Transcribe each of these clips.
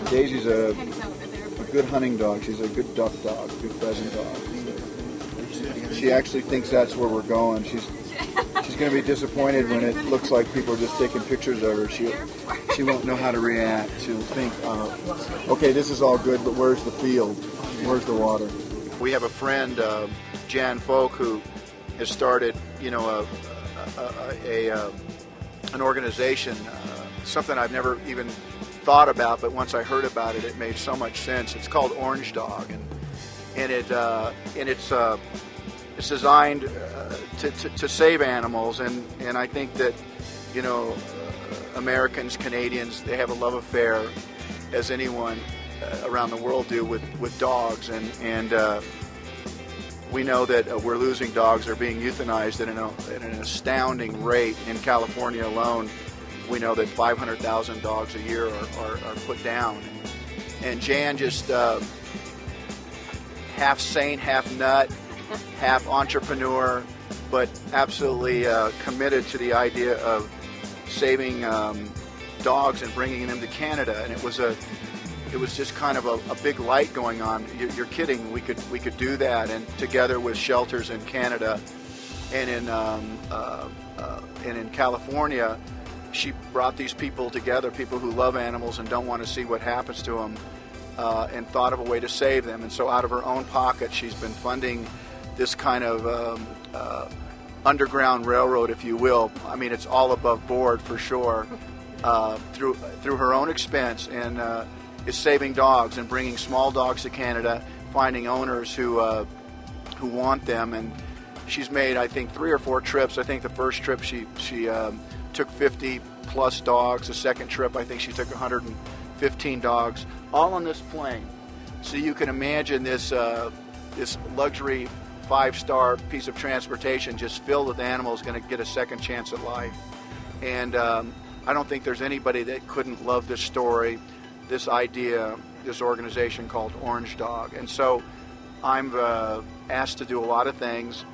Daisy's a good hunting dog. She's a good duck dog, good pheasant dog. She actually thinks that's where we're going. She's going to be disappointed when it looks like people are just taking pictures of her. She won't know how to react. She'll think, okay, this is all good, but where's the field? Where's the water? We have a friend, Jan Folk, who has started, an organization, something I've never even thought about, but once I heard about it, it made so much sense. It's called Orangedog, and it's designed to save animals, and I think that Americans, Canadians, they have a love affair, as anyone around the world do, with dogs, and we know that we're losing dogs. They're being euthanized at an astounding rate. In California alone, we know that 500,000 dogs a year are put down. And Jan just half saint, half nut, half entrepreneur, but absolutely committed to the idea of saving dogs and bringing them to Canada. And it was just kind of a big light going on. You're kidding? We could do that, and together with shelters in Canada and in California, she brought these people together, people who love animals and don't want to see what happens to them, and thought of a way to save them. And so, out of her own pocket, she's been funding this kind of underground railroad, if you will. I mean, it's all above board for sure, through her own expense, and is saving dogs and bringing small dogs to Canada, finding owners who want them. And she's made, I think, 3 or 4 trips. I think the first trip she took 50 plus dogs. The second trip, I think she took 115 dogs, all on this plane. So you can imagine this luxury 5-star piece of transportation just filled with animals going to get a second chance at life. And I don't think there's anybody that couldn't love this story, this idea, this organization called Orangedog. And so I'm asked to do a lot of things,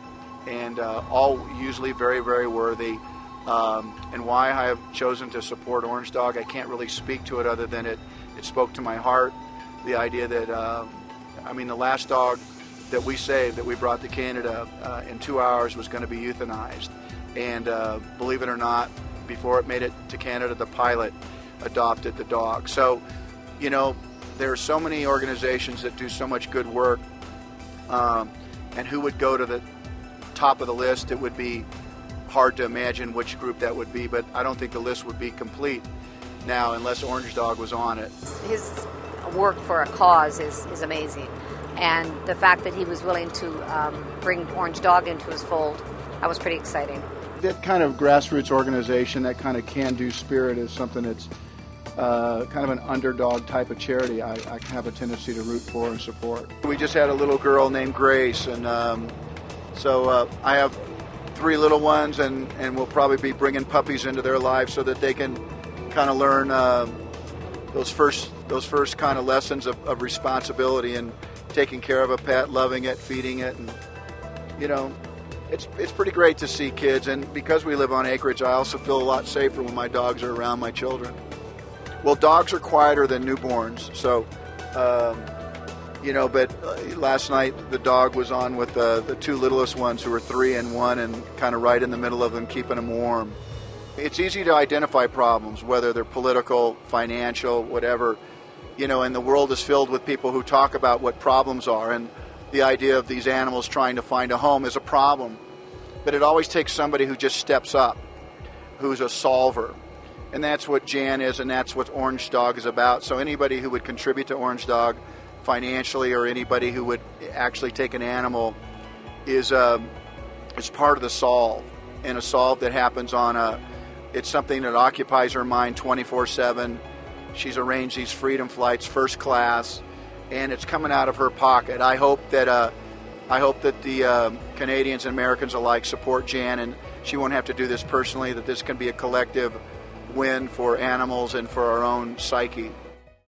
and all usually very, very worthy. And why I have chosen to support Orangedog, I can't really speak to it other than it spoke to my heart. The idea that, the last dog that we saved, that we brought to Canada in 2 hours, was going to be euthanized. And believe it or not, before it made it to Canada, the pilot adopted the dog. So, there are so many organizations that do so much good work, and who would go to the top of the list. It would be hard to imagine which group that would be, but I don't think the list would be complete now unless Orangedog was on it. His work for a cause is amazing, and the fact that he was willing to bring Orangedog into his fold, that was pretty exciting. That kind of grassroots organization, that kind of can-do spirit, is something that's kind of an underdog type of charity I have a tendency to root for and support. We just had a little girl named Grace, and so I have 3 little ones, and we'll probably be bringing puppies into their lives so that they can kind of learn those first kind of lessons of responsibility and taking care of a pet, loving it, feeding it, and it's pretty great to see kids. And because we live on acreage, I also feel a lot safer when my dogs are around my children. Well, dogs are quieter than newborns, so but last night the dog was on with the 2 littlest ones, who were 3 and 1, and kind of right in the middle of them, keeping them warm. It's easy to identify problems, whether they're political, financial, whatever, and the world is filled with people who talk about what problems are, and the idea of these animals trying to find a home is a problem. But it always takes somebody who just steps up, who's a solver. And that's what Jan is, and that's what Orangedog is about. So anybody who would contribute to Orangedog financially, or anybody who would actually take an animal, is part of the solve. And a solve that happens it's something that occupies her mind 24/7. She's arranged these freedom flights first class, and it's coming out of her pocket. I hope that the Canadians and Americans alike support Jan, and she won't have to do this personally, that this can be a collective win for animals and for our own psyche.